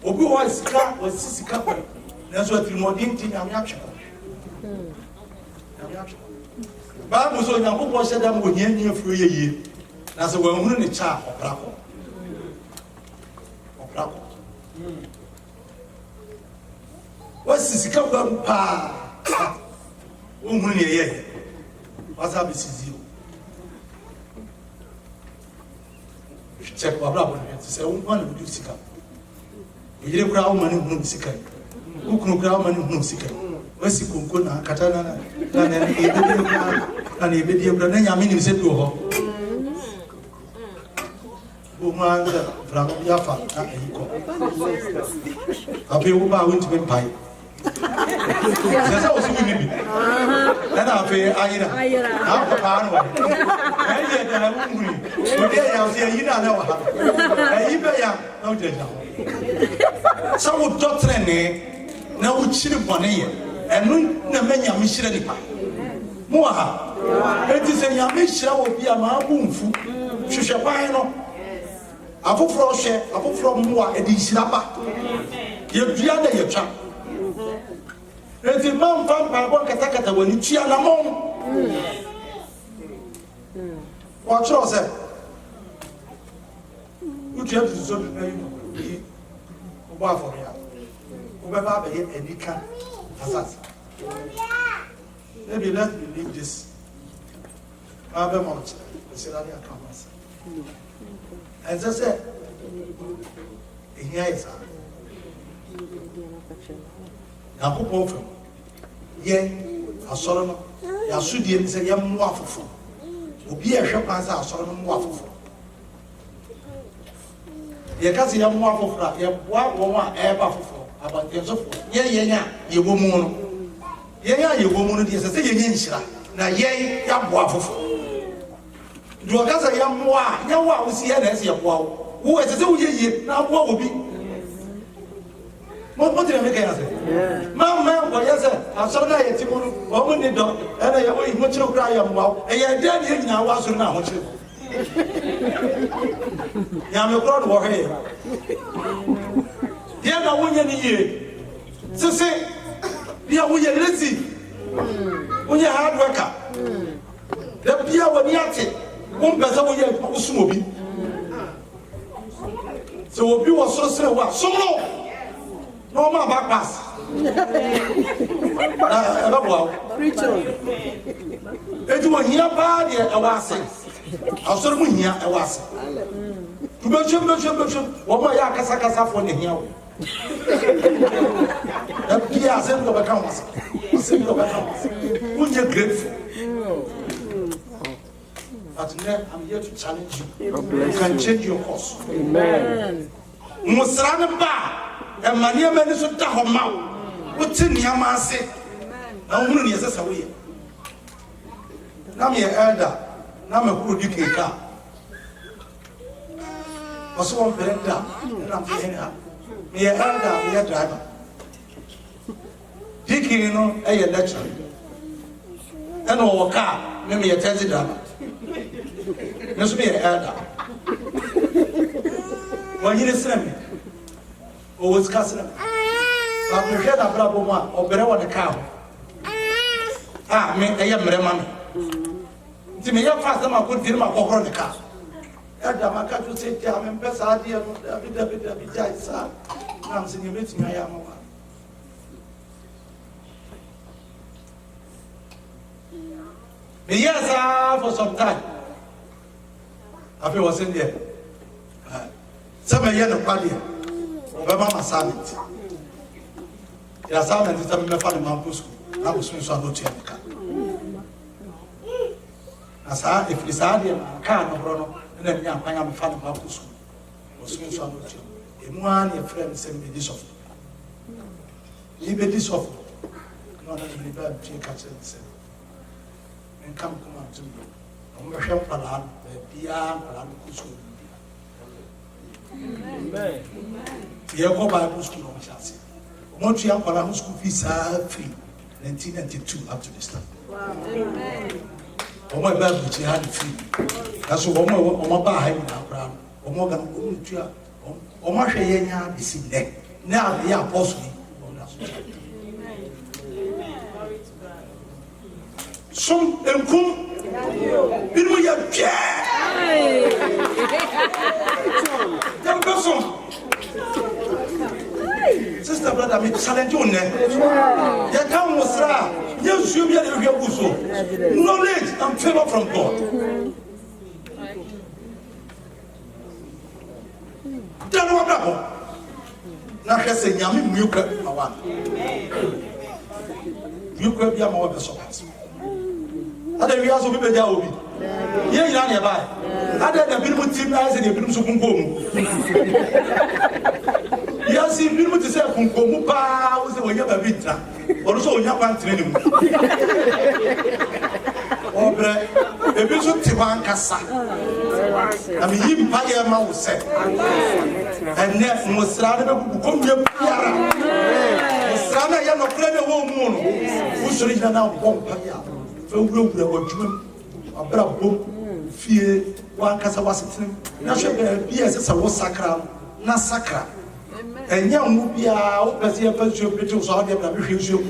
Obi was car was Sissy Capper. That's what you more didn't in reaction. Bible so now who was them with you for a year. That's a woman in a child of Braco. What's this come pa? Woman, yeah. What's up, Mrs. You? Check what problem to say, one would do sick up. We didn't crowd money, no sick. Who can crowd money, no sick. What's it Kuna, Katana, and a video, and then I mean, you said to her. Woman from Yafa, I'll be over to be pie. That's how we live. And I'll pay Ira. I'm a Today I was here, you know what happened. Even now, no, some would doctrine now would chili bonnet, and no many are missionary. Moa, it is a yamisha will be a maboomfu, Shushabino, a fufroshe, a fufro moa, a disnapa. You're beyond your chap. It is Mount Vampire Katakata when you cheer among. Watch yourself. You tell to so you for you. Whoever be and you can assassin. Maybe let me leave this. I have a month. As I said, here is a couple of them. Yea, a solemn, a Sudian is a young waffle. Be a shop as a solemn waffle. Ye can't see a waffle for a one air buffalo about the so forth. Yea, you woman. Yea, you woman is a saying, now, yea, young waffle. Do a gas a young wa, young wa will see as your wow. Who is a ye, now what will be? What did I make answer? Mamma, well, yes, sir. I'm sorry, I had woman in dog, and I away much of cry of wow, and I did here now was now. Yam your crowd were here. Dear, no one in ye. So say, dear, we are lazy. When you're hard worker, the beer when you are it, one better when you're smoky. So we was so say, what? So no. No more back pass. It was here bad yet. I was I was certain here. I was to mention, what my Yakasaka for the here. That Pia sent of accounts. Would you grateful? But now I'm here to challenge you. You can change your course. Amen. Musrana. And my dear man is a tahoma. What's in your mass? Now, who is this away? Now, your elder, now, a good UK car. Was one bent down, and I'm saying, your elder, your driver. Dicky, you know, a lecture. And our car, maybe a taxi driver. Must be an elder. When you listen me. Or was cousin. I prefer a bravo one or better on the cow. Ah, me, I am Remman. To me, your father, I could feel my walk on the car. And I got to say, I'm in best idea of the sir. I'm saying, you meet me, I am one. Yes, for some time. I feel was in there. Some year of party. Obama assignment. The assignment is to me for the Mampus. I was so no technical. As I, if it's idea, can't run, and then I am fan of Mampus. Was so no technical. A man, your friend, send me this off. Leave this off. No, no, you better take catch and say, and come out to me. I'm going to help Palan, the Pian, Palan, Amen. You go Bible school on Chelsea. Once you have Palan school fees are free, 1992 up to this time. Amen. Oh, my Bible which had free. That's what my buy now, or more than or my share is in there. Now they are possibly. Some and come. We are young person. Sister, brother, I'm challenge you. You come with Sarah. You should be able to hear knowledge and favor from God. Don't know about now. Let's say, Yami, you could be one. You could be a more vessel. Other we also be Jaobi. Here you are nearby. Other than people team eyes and the people who yes, if people to say Kumpa was the way you have a bit. Also, you have one training. Obre, ebi so te wan kasa. Na me yi mpa ye ma wo se. Ene musra de be ko nwe biara. Musra na ye no kure de wo mu no. Wo sori na na bom pa ya. Fe wura wo dwum. Abra bom fie wan kasa wasetem. Na hwe bi ese wo sakra na sakra. Enya mu bia wo pese ye pese yo pete so ade na hwe so ku.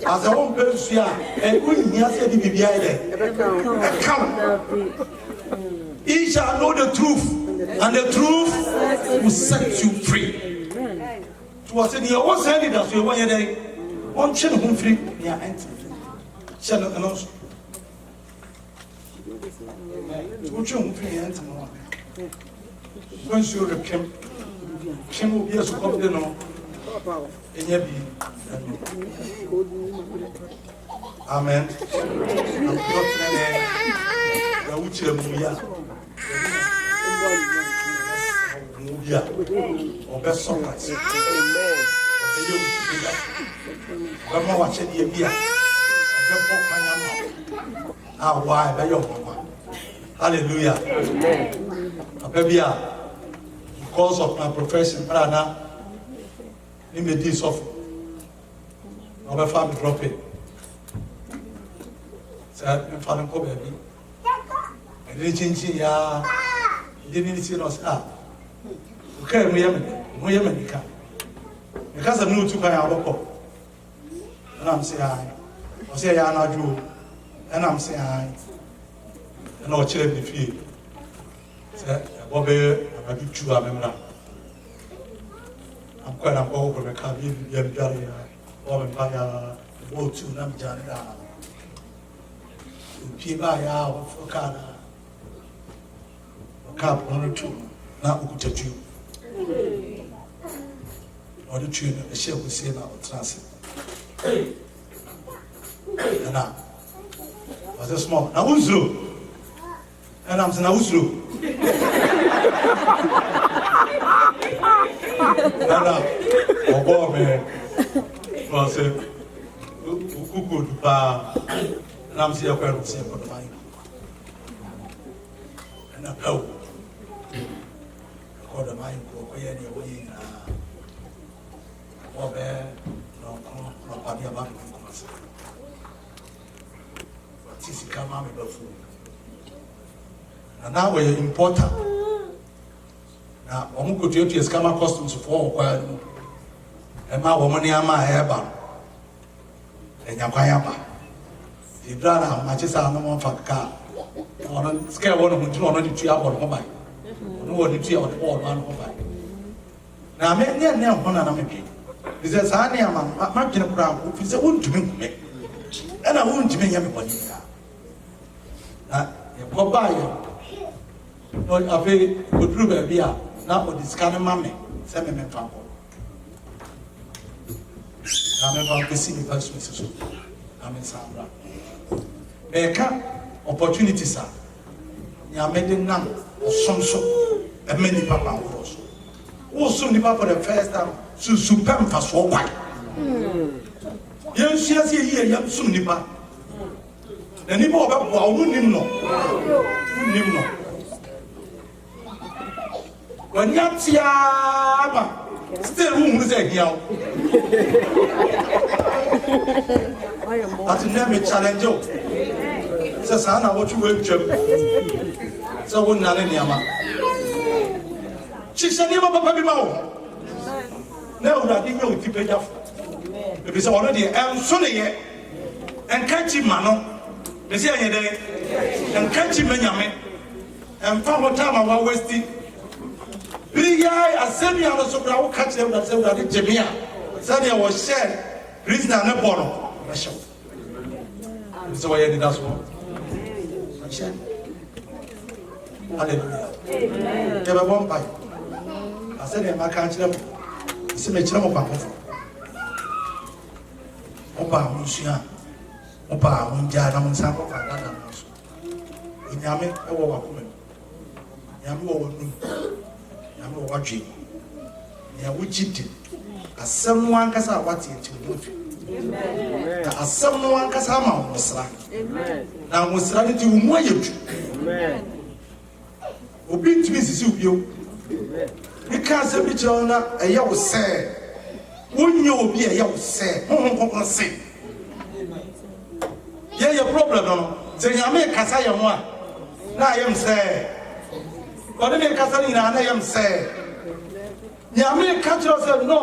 As a one person, and when he has said the BBI, come. He shall know the truth, and the truth will set you free. To us, in your own side, that's your one day. One channel home free, yeah, and channel and also. One channel free, and once you Kim will be as a company, no. Amen. Hallelujah. Because of my profession, brother. He made this of our family drop it. Said, my father, come baby. I didn't change ya. He didn't see us. Okay, we have because I knew to buy our book. And I'm saying, I say, I know you. And I'm saying, I know children the field. Said, Bobby, I do two of them now. I'm quite a over the cabin, Yamjari, or Empire, go to Namjana, Pibaya, Fokana, or Cap 1 or 2, now Ukutaju. Or the tune, a share we say now, transit. And now, was a small, now Uzlu, and I'm saying, Uzlu. Nana, ọgbọ mi lọ sí kúkú dùpá nam sí ẹkọ ẹrù sí ẹkọ dùpá yìí ẹnna pẹwò ẹkọ dùpá yìí kọ ọkọ yẹ ni ẹwọ yìí nyinaa ọbẹ n'ọkọ n'ọpa ní ẹbá mi kọ ọsẹ ọtí sika máa mi bẹ fún nana wọ yẹ important. Na wɔn kotuatua sika ma customs foɔ wɔ kwan no ɛma wɔn ne ama ɛɛba no ɛnya kwan aba ebira na makye saa no wɔn fa kaka ɔno sika ɛwɔ ne ho nti na ɔno de tua abɔ ne ho ban ɔno wɔ ne tua ɔde bɔ ɔno ano ho ban na me ne ho na me twe bisɛ saa ne ama ma dwene koraa ko fi sɛ wontumi nkume ɛna wontumi nyɛ me bɔne na yɛkɔ baayɛ no afei koduru baabi a na o discard mame se me fa ko na me fa kwesi ni pass me so na me sambra be ka opportunities a nya me de nam osomso e me ni papa wo so wo so ni papa the first time su super fa so kwa yen sia sia yi ya so ni pa na ni ba oba bo wo nim no when you still who say here. That's never challenge you. Says Anna, what you will jump. So one Naniama. She said, never Papa Bimao. No, that didn't know if you paid off. It is already Sunday and catch him, Mano. They say, and catch him, Benjamin, and found what time I was wasting. Bia asemi ya so bra wo catch them that say we Jemia said there was shared reason na bono masho so why did that so hallelujah amen ke ba bon pai ase dem aka kire mo se me kire mo papa opa mo sua opa mo nja na mo san ko fa dada mo so nyame e wo wa ko me nyame wo wo nu I'm watching. Yeah, which it asem wan kasa wati enti wo fi Na asɛm no ankasa ama wo sra. Na wo sra no ti wo mu ayɛtu. Obi ntumi sisi wo bio. Nika asɛm bi kyerɛ wo na ɛyɛ wo sɛ. Wonye obi ɛyɛ wo sɛ. Honhom se. Yɛ problem no. Sɛ nyame kasa yɛ ho a na ayɛm sɛ. Ɔde ne kasa no nyinaa na ayɛm sɛ. Nyame ka kyerɛ sɛ no.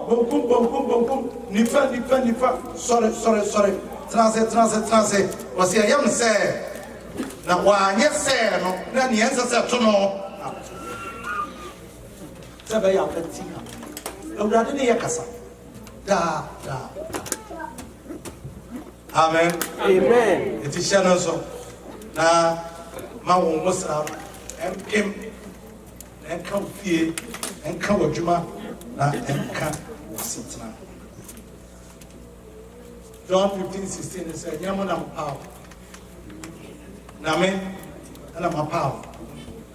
Bonkum. Nifa. Sorry. Transe. Wɔsɛ ayɛm sɛ. Na wanyɛ sɛ no na ne yɛnsɛ sɛ to no. Sɛ bɛyɛ awɔti ha. Awurade ne yɛ kasa. Da. Amen. Eti hyɛ no nso na ma wo mosra ɛmpem ɛnka fie ɛnka w'adwuma na ɛnka w'asetena. John 15:16 sɛ nyɛ mo na mpaw na me ɛna mapaw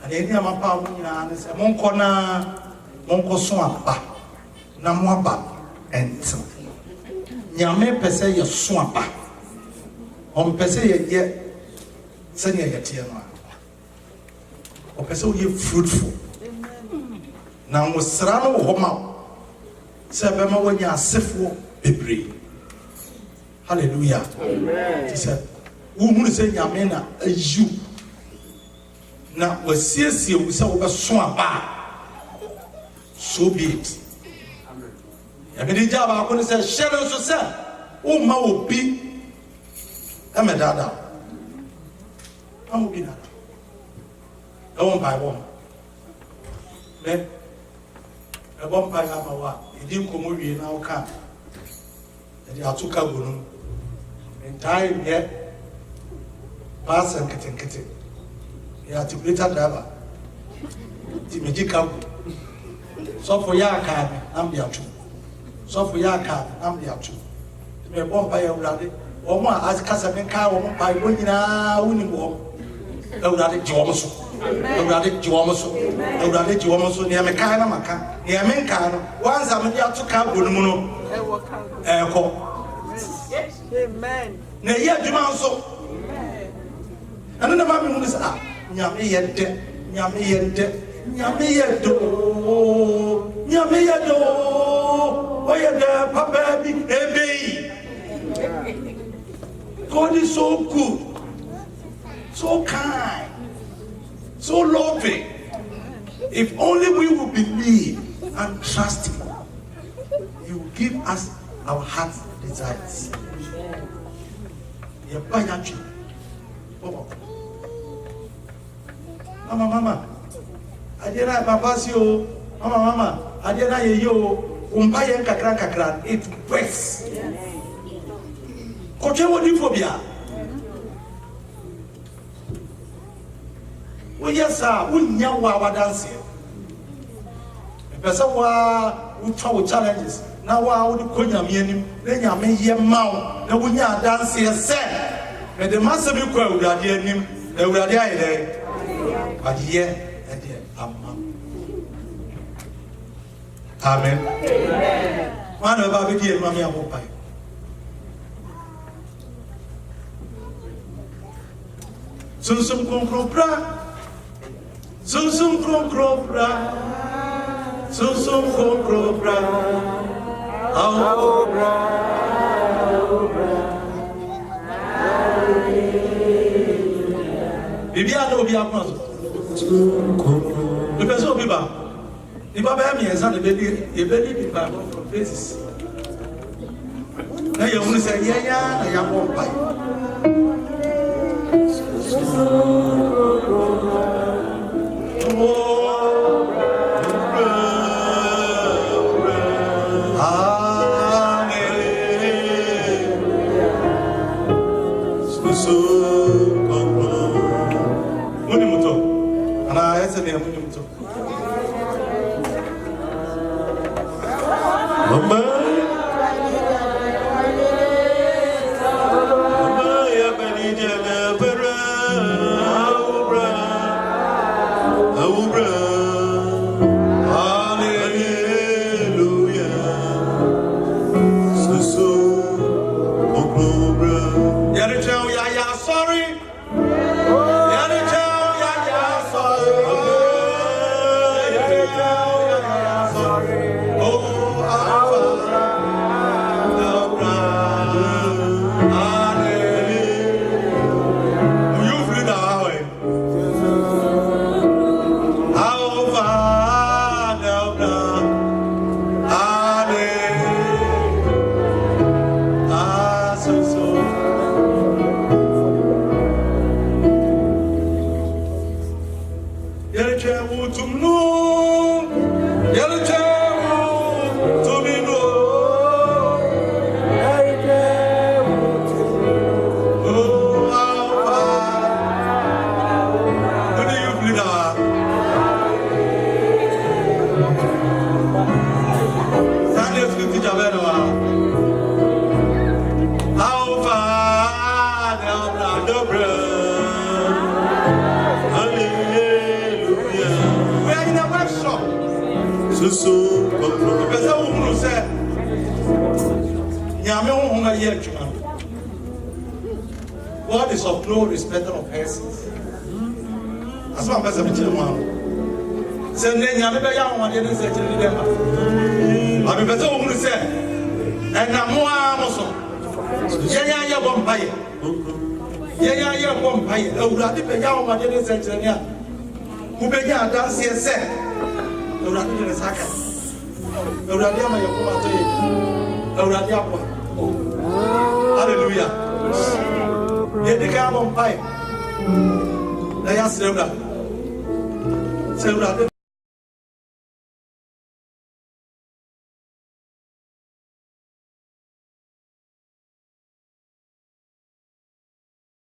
ana ɛni a mapaw mo nyinaa ne sɛ monkɔ na monkɔ so aba na mo aba ɛntew. Nyame pɛ sɛ yɛ so aba. Ɔmpɛ sɛ yɛyɛ sɛnea yɛteɛ no a ɔpɛ sɛ woyɛ fruitful na nwosra no wɔ hɔ ma wo sɛ ɛbɛma woanya asefoɔ bebree. Hallelujah. Ti sɛ wohunu sɛ nyame na ayiw na wasiesie wo sɛ wobɛso aba so be it. Yɛmede gya baako ne sɛ hyɛ no nso sɛ womma obi ɛmɛ dada amu bi nada ɛwɔ mpa ɛwɔ mɛ ɛbɔ mpa yɛ ama wa edi nkɔmɔ wie na ɔka ɛdi ato ka gu no ntae yɛ paasa nketenkete yɛ articulator driver ti megye ka gu sɔfo yɛ aka nam de ato sɔfo yɛ aka nam de ato ti mɛ bɔ mpa yɛ wulade. Wɔn a akasa menka wɔn pa wɔn nyinaa wunim wɔn. Awurade gye wɔn so. Awurade gye wɔn so. Nea meka na maka. Nea menka no wansa me de ato ka bɔ no mu no. Ɛkɔ. Amen. Na yɛ adwuma nso. Ɛno na ma me hu sɛ nyame yɛ dɛ. Ɔyɛ dɛ papa bi ebeyi. God is so good, so kind, so loving. If only we will believe and trust Him, He will give us our heart's desires. Mama, I didn't pass you. Mama, I didn't hear you. Umpire kakran, it works. Koche wodiphobia. Oyesa unya wa wadanse. Pesa wa utwa wo challenges na wa wo de konya mianim na nyame ye mawo na wonya adanse se. Me de masa bi ko awurade anim na awurade ayede. Adiye ede amma. Amen. Mana ba bi die mama ya mo pai. Sunsum konkro bra. Au bra. Bibi ana obi akwa so. Le person obi ba. Ni ba ba mi enza le beli bi ba from places. Na ye hunu se ye ya na ya bo pai. So yɛ adwuma no. God is of no respecter of persons. That's what I'm saying to you. Say, Nenya, maybe I want to say to them. I'm a person who said, and I'm more also. Yaya Bombay. Yaya Bombay. Oh, Radi Paya, my dear Sentenia. Who began to dance here said, the Radi is Haka. The Radiama Yakumate. The Radiapa. Hallelujah. Yet the guy on fire. They are Sarah.